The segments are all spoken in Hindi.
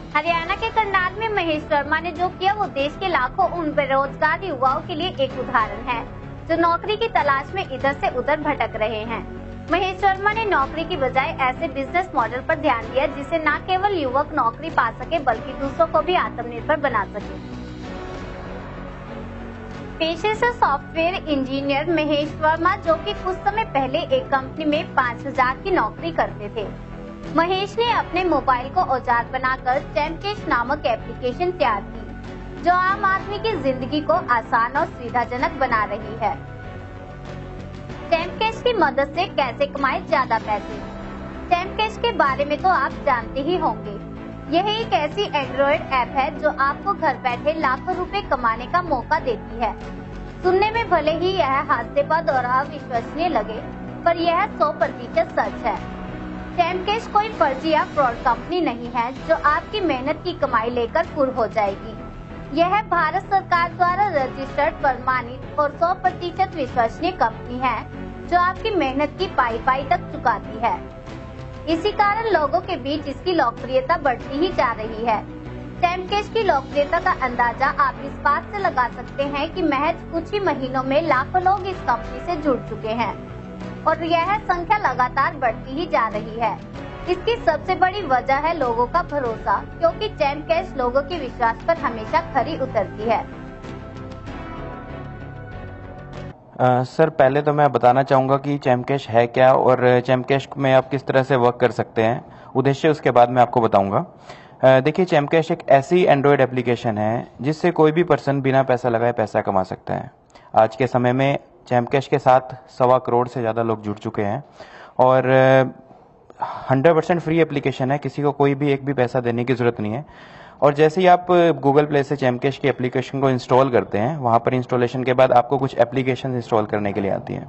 हरियाणा के करनाल में महेश वर्मा ने जो किया वो देश के लाखों उन बेरोजगार युवाओं के लिए एक उदाहरण है जो नौकरी की तलाश में इधर से उधर भटक रहे हैं। महेश वर्मा ने नौकरी की बजाय ऐसे बिजनेस मॉडल पर ध्यान दिया जिससे न केवल युवक नौकरी पा सके बल्कि दूसरों को भी आत्मनिर्भर बना सके। पेशे से सॉफ्टवेयर इंजीनियर महेश वर्मा जो कि कुछ समय पहले एक कंपनी में 5000 की नौकरी करते थे। महेश ने अपने मोबाइल को औजार बनाकर चैमकेश नामक एप्लीकेशन तैयार की जो आम आदमी की जिंदगी को आसान और सुविधाजनक बना रही है। चैमकेश की मदद से कैसे कमाए ज्यादा पैसे। चैमकेश के बारे में तो आप जानते ही होंगे। यह एक ऐसी एंड्रॉइड ऐप है जो आपको घर बैठे लाखों रुपए कमाने का मौका देती है। सुनने में भले ही यह हास्यास्पद और अविश्वसनीय लगे, पर यह 100% सच है। चैमकेश कोई फर्जी या फ्रॉड कंपनी नहीं है जो आपकी मेहनत की कमाई लेकर पूर्ण हो जाएगी। यह भारत सरकार द्वारा रजिस्टर्ड, प्रमाणित और 100% विश्वसनीय कंपनी है जो आपकी मेहनत की पाई तक चुकाती है। इसी कारण लोगों के बीच इसकी लोकप्रियता बढ़ती ही जा रही है। चैमकेश की लोकप्रियता का अंदाजा आप इस बात से लगा सकते हैं कि महज कुछ ही महीनों में लाखों लोग इस कंपनी से जुड़ चुके हैं और यह संख्या लगातार बढ़ती ही जा रही है। इसकी सबसे बड़ी वजह है लोगों का भरोसा, क्योंकि चैमकेश लोगों के विश्वास पर हमेशा खरी उतरती है। सर, पहले तो मैं बताना चाहूँगा कि चैमकेश है क्या और चैमकेश में आप किस तरह से वर्क कर सकते हैं। उद्देश्य उसके बाद मैं आपको बताऊँगा। देखिए, चैमकेश एक ऐसी एंड्रॉयड एप्लीकेशन है जिससे कोई भी पर्सन बिना पैसा लगाए पैसा कमा सकता है। आज के समय में चैमकेश के साथ 1.25 करोड़ से ज़्यादा लोग जुड़ चुके हैं और 100% फ्री एप्लीकेशन है। किसी को कोई भी एक भी पैसा देने की ज़रूरत नहीं है। और जैसे ही आप गूगल प्ले से चैमकेश की एप्लीकेशन को इंस्टॉल करते हैं, वहाँ पर इंस्टॉलेशन के बाद आपको कुछ एप्लीकेशन इंस्टॉल करने के लिए आती हैं।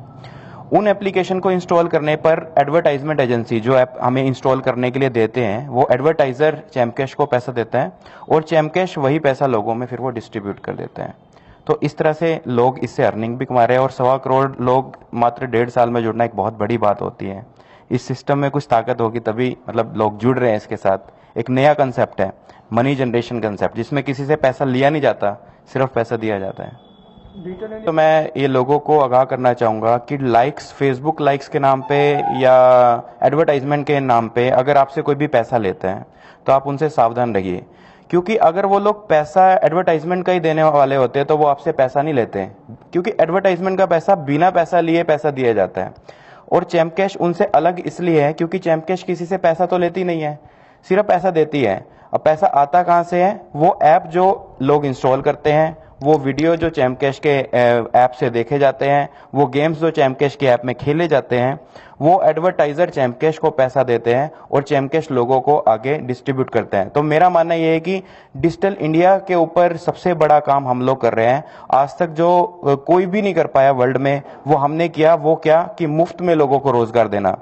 उन एप्लीकेशन को इंस्टॉल करने पर एडवर्टाइजमेंट एजेंसी जो ऐप हमें इंस्टॉल करने के लिए देते हैं, वो एडवर्टाइजर चैमकेश को पैसा देता है और चैमकेश वही पैसा लोगों में फिर वो डिस्ट्रीब्यूट कर देते हैं। तो इस तरह से लोग इससे अर्निंग भी कमा रहे हैं और 1.25 करोड़ लोग मात्र 1.5 साल में जुड़ना एक बहुत बड़ी बात होती है। इस सिस्टम में कुछ ताकत होगी तभी लोग जुड़ रहे हैं इसके साथ। एक नया कंसेप्ट है, मनी जनरेशन कंसेप्ट, जिसमें किसी से पैसा लिया नहीं जाता, सिर्फ पैसा दिया जाता है। तो मैं ये लोगों को आगाह करना चाहूँगा कि लाइक्स, फेसबुक लाइक्स के नाम पे या एडवर्टाइजमेंट के नाम पे अगर आपसे कोई भी पैसा लेता है तो आप उनसे सावधान रहिए, क्योंकि अगर वो लोग पैसा एडवर्टाइजमेंट का ही देने वाले होते हैं तो वो आपसे पैसा नहीं लेते हैं, क्योंकि एडवर्टाइजमेंट का पैसा बिना पैसा लिए पैसा दिया जाता है। और चैमकेश उनसे अलग इसलिए है क्योंकि चैमकेश किसी से पैसा तो लेती नहीं है, सिर्फ पैसा देती है। अब पैसा आता कहाँ से है? वो ऐप जो लोग इंस्टॉल करते हैं, वो वीडियो जो चैमकेश के ऐप से देखे जाते हैं, वो गेम्स जो चैमकेश के ऐप में खेले जाते हैं, वो एडवर्टाइजर चैमकेश को पैसा देते हैं और चैमकेश लोगों को आगे डिस्ट्रीब्यूट करते हैं। तो मेरा मानना ये है कि डिजिटल इंडिया के ऊपर सबसे बड़ा काम हम लोग कर रहे हैं। आज तक जो कोई भी नहीं कर पाया वर्ल्ड में, वो हमने किया। वो क्या कि मुफ्त में लोगों को रोजगार देना।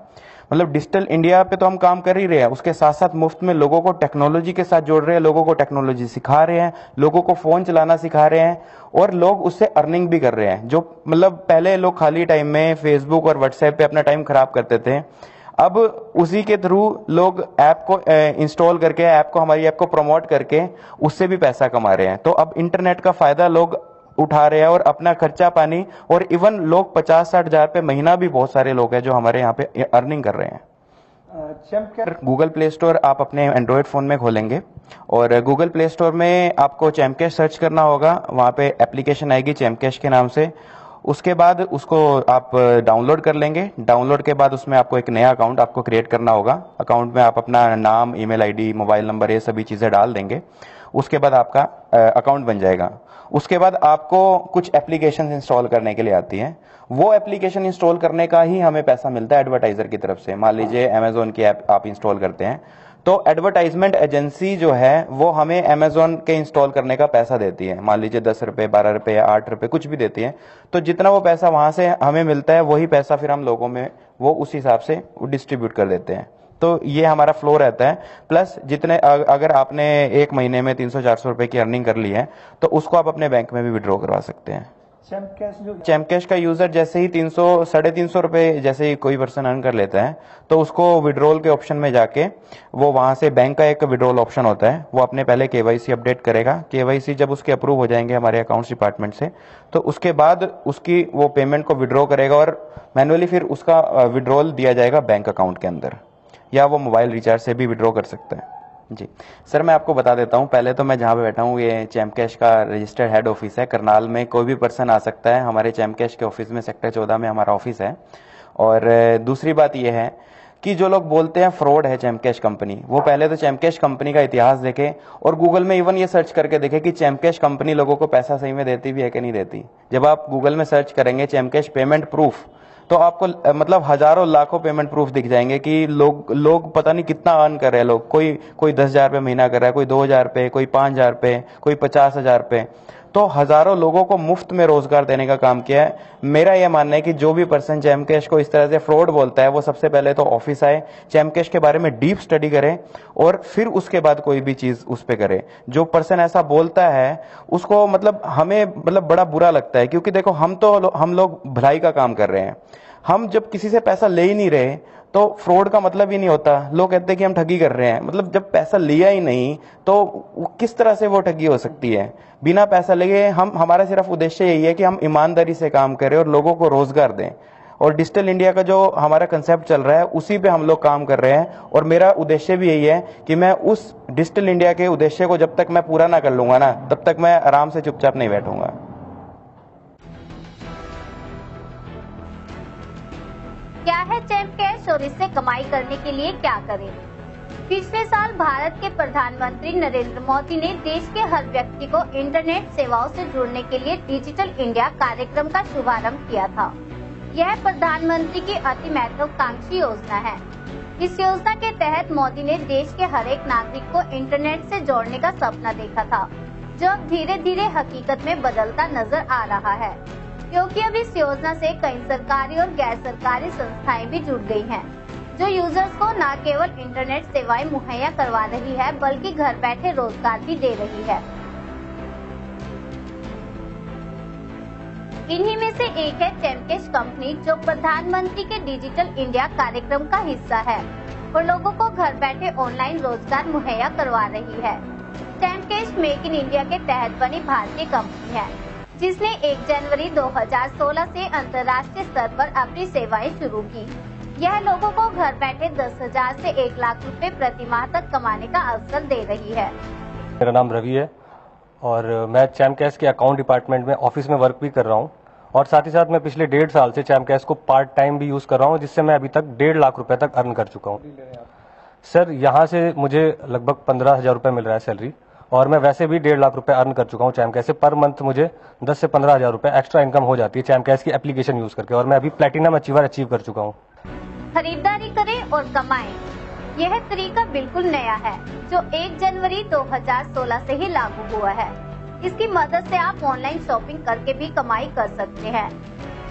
डिजिटल इंडिया पे तो हम काम कर ही रहे हैं, उसके साथ साथ मुफ्त में लोगों को टेक्नोलॉजी के साथ जोड़ रहे हैं, लोगों को टेक्नोलॉजी सिखा रहे हैं, लोगों को फोन चलाना सिखा रहे हैं और लोग उससे अर्निंग भी कर रहे हैं। जो पहले लोग खाली टाइम में फेसबुक और व्हाट्सएप पे अपना टाइम खराब करते थे, अब उसी के थ्रू लोग ऐप को इंस्टॉल करके, हमारी ऐप को प्रमोट करके उससे भी पैसा कमा रहे हैं। तो अब इंटरनेट का फायदा लोग उठा रहे हैं और अपना खर्चा पानी, और इवन लोग 50-60 हजार पे महीना भी बहुत सारे लोग हैं जो हमारे यहाँ पे अर्निंग कर रहे हैं। गूगल प्ले स्टोर आप अपने एंड्रॉयड फोन में खोलेंगे और गूगल प्ले स्टोर में आपको चैमकेश सर्च करना होगा। वहाँ पे एप्लीकेशन आएगी चैमकेश के नाम से। उसके बाद उसको आप डाउनलोड कर लेंगे। डाउनलोड के बाद उसमें आपको एक नया अकाउंट आपको क्रिएट करना होगा। अकाउंट में आप अपना नाम, ईमेल आईडी, मोबाइल नंबर, ये सभी चीजें डाल देंगे। उसके बाद आपका अकाउंट बन जाएगा। उसके बाद आपको कुछ एप्लीकेशन इंस्टॉल करने के लिए आती हैं। वो एप्लीकेशन इंस्टॉल करने का ही हमें पैसा मिलता है एडवर्टाइजर की तरफ से। मान लीजिए अमेजोन की ऐप आप इंस्टॉल करते हैं तो एडवर्टाइजमेंट एजेंसी जो है वो हमें अमेजोन के इंस्टॉल करने का पैसा देती है। मान लीजिए 10 रुपए, 12 रुपए या 8 रुपए कुछ भी देती है। तो जितना वो पैसा वहां से हमें मिलता है, वही पैसा फिर हम लोगों में वो उस हिसाब से डिस्ट्रीब्यूट कर देते हैं। तो ये हमारा फ्लो रहता है। प्लस जितने अगर आपने एक महीने में 300-400 रुपए की अर्निंग कर ली है तो उसको आप अपने बैंक में भी विड्रॉ करवा सकते हैं। चैम्प कैश का यूजर जैसे ही 300-350 रुपए जैसे ही कोई पर्सन अर्न कर लेता है तो उसको विड्रॉल के ऑप्शन में जाके वो वहां से बैंक का एक विड्रॉल ऑप्शन होता है, वो अपने पहले केवाईसी अपडेट करेगा। केवाईसी जब उसके अप्रूव हो जाएंगे हमारे अकाउंट्स डिपार्टमेंट से, तो उसके बाद उसकी वो पेमेंट को विड्रॉ करेगा और मैनुअली फिर उसका विड्रॉल दिया जाएगा बैंक अकाउंट के अंदर, या वो मोबाइल रिचार्ज से भी विड्रॉ कर सकता है। जी सर, मैं आपको बता देता हूँ। पहले तो मैं जहाँ पे बैठा हूँ ये चैम्प कैश का रजिस्टर्ड हेड ऑफिस है करनाल में। कोई भी पर्सन आ सकता है हमारे चैम्प कैश के ऑफिस में, सेक्टर 14 में हमारा ऑफिस है। और दूसरी बात यह है कि जो लोग बोलते हैं फ्रॉड है चैम्प कैश कंपनी, वो पहले तो चैम्प कैश कंपनी का इतिहास देखे और गूगल में इवन ये सर्च करके देखे कि चैम्प कैश कंपनी लोगों को पैसा सही में देती भी है कि नहीं देती। जब आप गूगल में सर्च करेंगे चैम्प कैश पेमेंट प्रूफ, तो आपको मतलब हजारों लाखों पेमेंट प्रूफ दिख जाएंगे कि लोग पता नहीं कितना अर्न कर रहे हैं। लोग कोई 10,000 रुपये महीना कर रहा है, कोई 2,000 रुपये, कोई 5,000 रुपये, कोई 50,000 रुपये। तो हजारों लोगों को मुफ्त में रोजगार देने का काम किया है। मेरा यह मानना है कि जो भी पर्सन चैम्प कैश को इस तरह से फ्रॉड बोलता है वो सबसे पहले तो ऑफिस आए, चैम्प कैश के बारे में डीप स्टडी करे और फिर उसके बाद कोई भी चीज उस पर करे। जो पर्सन ऐसा बोलता है उसको मतलब हमें मतलब बड़ा बुरा लगता है, क्योंकि देखो हम लोग भलाई का काम कर रहे हैं। हम जब किसी से पैसा ले ही नहीं रहे तो फ्रॉड का मतलब ही नहीं होता। लोग कहते हैं कि हम ठगी कर रहे हैं, मतलब जब पैसा लिया ही नहीं तो किस तरह से वो ठगी हो सकती है। बिना पैसा लिए हमारा सिर्फ उद्देश्य यही है कि हम ईमानदारी से काम करें और लोगों को रोजगार दें। और डिजिटल इंडिया का जो हमारा कंसेप्ट चल रहा है उसी पे हम लोग काम कर रहे हैं। और मेरा उद्देश्य भी यही है कि मैं उस डिजिटल इंडिया के उद्देश्य को जब तक मैं पूरा ना कर लूंगा ना, तब तक मैं आराम से चुपचाप नहीं बैठूंगा। क्या है चैम्प कैश और इससे कमाई करने के लिए क्या करें? पिछले साल भारत के प्रधानमंत्री नरेंद्र मोदी ने देश के हर व्यक्ति को इंटरनेट सेवाओं से जुड़ने के लिए डिजिटल इंडिया कार्यक्रम का शुभारंभ किया था। यह प्रधानमंत्री की अति महत्वाकांक्षी योजना है। इस योजना के तहत मोदी ने देश के हर एक नागरिक को इंटरनेट से जोड़ने का सपना देखा था, जो अब धीरे धीरे हकीकत में बदलता नजर आ रहा है, क्योंकि अब इस योजना से कई सरकारी और गैर सरकारी संस्थाएं भी जुड़ गई हैं, जो यूजर्स को न केवल इंटरनेट सेवाएं मुहैया करवा रही है बल्कि घर बैठे रोजगार भी दे रही है। इन्हीं में से एक है चैम्प कैश कंपनी, जो प्रधानमंत्री के डिजिटल इंडिया कार्यक्रम का हिस्सा है और लोगों को घर बैठे ऑनलाइन रोजगार मुहैया करवा रही है। Champ cash make in India के तहत बनी भारतीय कंपनी है, जिसने 1 जनवरी 2016 से अंतर्राष्ट्रीय स्तर पर अपनी सेवाएं शुरू की। यह लोगों को घर बैठे 10,000 से 1 लाख रुपए प्रति माह तक कमाने का अवसर दे रही है। मेरा नाम रवि है और मैं चैम्प कैश के अकाउंट डिपार्टमेंट में ऑफिस में वर्क भी कर रहा हूं, और साथ ही साथ मैं पिछले 1.5 साल से चैम्प कैश को पार्ट टाइम भी यूज कर रहा हूं, जिससे मैं अभी तक 1.5 लाख रुपए तक अर्न कर चुका हूं। सर, यहाँ से मुझे लगभग 15,000 रुपए मिल रहा है सैलरी, और मैं वैसे भी 1.5 लाख रुपए अर्न कर चुका हूँ चैम्प कैश से। पर मंथ मुझे 10 से 15,000 रुपए एक्स्ट्रा इनकम हो जाती है चैम्प कैश की एप्लीकेशन यूज करके, और मैं अभी प्लेटिनम अचीवर अचीव कर चुका हूँ। खरीदारी करें और कमाएं, यह तरीका बिल्कुल नया है, जो 1 जनवरी 2016 से ही लागू हुआ है। इसकी मदद से आप ऑनलाइन शॉपिंग करके भी कमाई कर सकते हैं।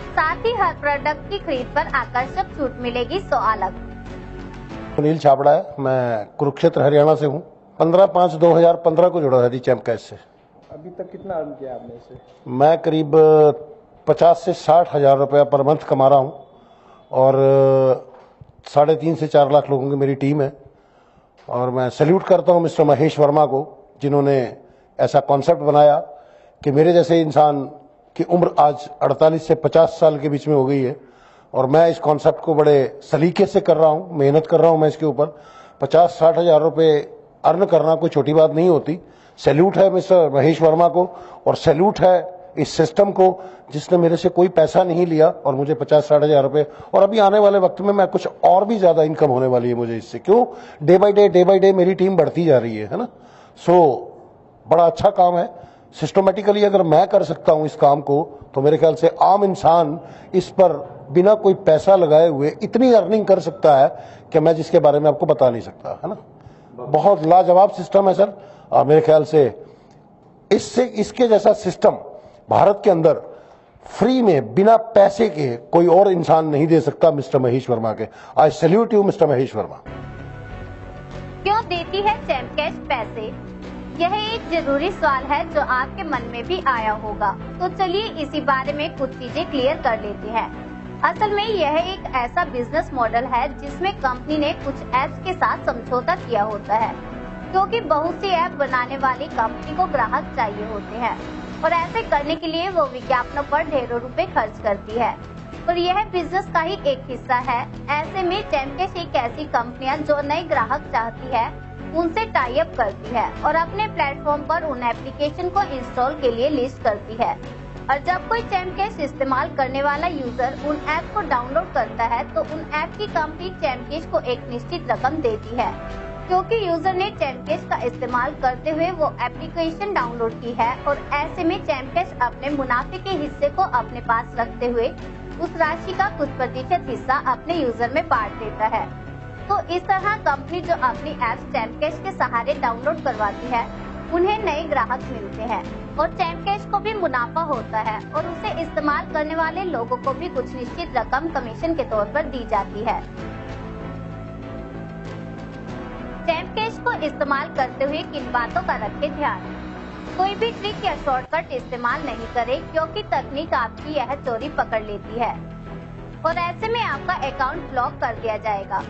साथ ही हर प्रोडक्ट की खरीद पर आकर्षक छूट मिलेगी 100 अलग। सुनील छाबड़ा है, मैं कुरुक्षेत्र हरियाणा से हूँ। 15/5/2015 को जुड़ा है जी चैम्प कैश से। अभी तक कितना अर्न किया आपने इससे? मैं करीब 50 से 60 हजार रुपया पर मंथ कमा रहा हूँ, और 3.5 से 4 लाख लोगों की मेरी टीम है। और मैं सैल्यूट करता हूँ मिस्टर महेश वर्मा को, जिन्होंने ऐसा कॉन्सेप्ट बनाया कि मेरे जैसे इंसान की उम्र आज 48 से 50 साल के बीच में हो गई है, और मैं इस कॉन्सेप्ट को बड़े सलीके से कर रहा हूँ, मेहनत कर रहा हूँ मैं इसके ऊपर। 50-60 हजार रुपये अर्न करना कोई छोटी बात नहीं होती। सैल्यूट है मिस्टर महेश वर्मा को, और सैल्यूट है इस सिस्टम को जिसने मेरे से कोई पैसा नहीं लिया और मुझे 50-60 हजार रुपये, और अभी आने वाले वक्त में मैं कुछ और भी ज्यादा इनकम होने वाली है मुझे इससे। क्यों? डे बाय डे मेरी टीम बढ़ती जा रही है ना। सो बड़ा अच्छा काम है। सिस्टमेटिकली अगर मैं कर सकता हूं इस काम को, तो मेरे ख्याल से आम इंसान इस पर बिना कोई पैसा लगाए हुए इतनी अर्निंग कर सकता है कि मैं जिसके बारे में आपको बता नहीं सकता, है ना। बहुत लाजवाब सिस्टम है सर, और मेरे ख्याल से इसके जैसा सिस्टम भारत के अंदर फ्री में बिना पैसे के कोई और इंसान नहीं दे सकता मिस्टर महेश वर्मा के। आई salute you mister Mahesh Verma. क्यों देती है चैम्प कैश पैसे? यह एक जरूरी सवाल है जो आपके मन में भी आया होगा, तो चलिए इसी बारे में कुछ चीजें क्लियर कर लेते हैं। असल में यह एक ऐसा बिजनेस मॉडल है जिसमें कंपनी ने कुछ ऐप्स के साथ समझौता किया होता है, क्योंकि बहुत सी ऐप बनाने वाली कंपनी को ग्राहक चाहिए होते हैं और ऐसे करने के लिए वो विज्ञापनों पर ढेरों रुपए खर्च करती है और यह बिजनेस का ही एक हिस्सा है। ऐसे में चैमकैश एक ऐसी कंपनियां जो नए ग्राहक चाहती है उनसे टाई अप करती है और अपने प्लेटफॉर्म पर उन एप्लीकेशन को इंस्टॉल के लिए लिस्ट करती है। और जब कोई चैमकैश इस्तेमाल करने वाला यूजर उन ऐप को डाउनलोड करता है तो उन ऐप की कंपनी चैमकैश को एक निश्चित रकम देती है, क्योंकि यूजर ने चैमकैश का इस्तेमाल करते हुए वो एप्लीकेशन डाउनलोड की है। और ऐसे में चैमकैश अपने मुनाफे के हिस्से को अपने पास रखते हुए उस राशि का कुछ प्रतिशत हिस्सा अपने यूजर में बांट देता है। तो इस तरह कंपनी जो अपनी ऐप्स चैमकैश के सहारे डाउनलोड करवाती है उन्हें नए ग्राहक मिलते हैं और चैमकैश को भी मुनाफा होता है और उसे इस्तेमाल करने वाले लोगों को भी कुछ निश्चित रकम कमीशन के तौर पर दी जाती है। चैमकैश को इस्तेमाल करते हुए किन बातों का रखें ध्यान। कोई भी ट्रिक या शॉर्टकट इस्तेमाल नहीं करें, क्योंकि तकनीक आपकी यह चोरी पकड़ लेती है और ऐसे में आपका अकाउंट ब्लॉक कर दिया जाएगा।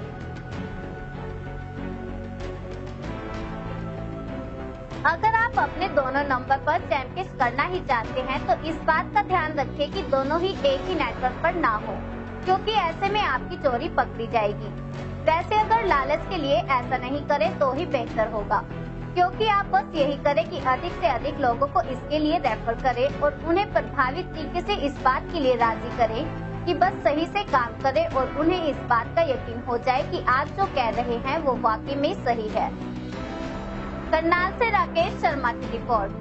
अगर आप अपने दोनों नंबर पर चैमकैश करना ही चाहते हैं तो इस बात का ध्यान रखें कि दोनों ही एक ही नेटवर्क पर ना हो, क्योंकि ऐसे में आपकी चोरी पकड़ी जाएगी। वैसे अगर लालच के लिए ऐसा नहीं करें तो ही बेहतर होगा, क्योंकि आप बस यही करें कि अधिक से अधिक लोगों को इसके लिए रेफर करें और उन्हें प्रभावित तरीके से इस बात के लिए राजी करें कि बस सही से काम करें और उन्हें इस बात का यकीन हो जाए कि आप जो कह रहे हैं वो वाकई में सही है। करनाल से राकेश शर्मा की रिपोर्ट।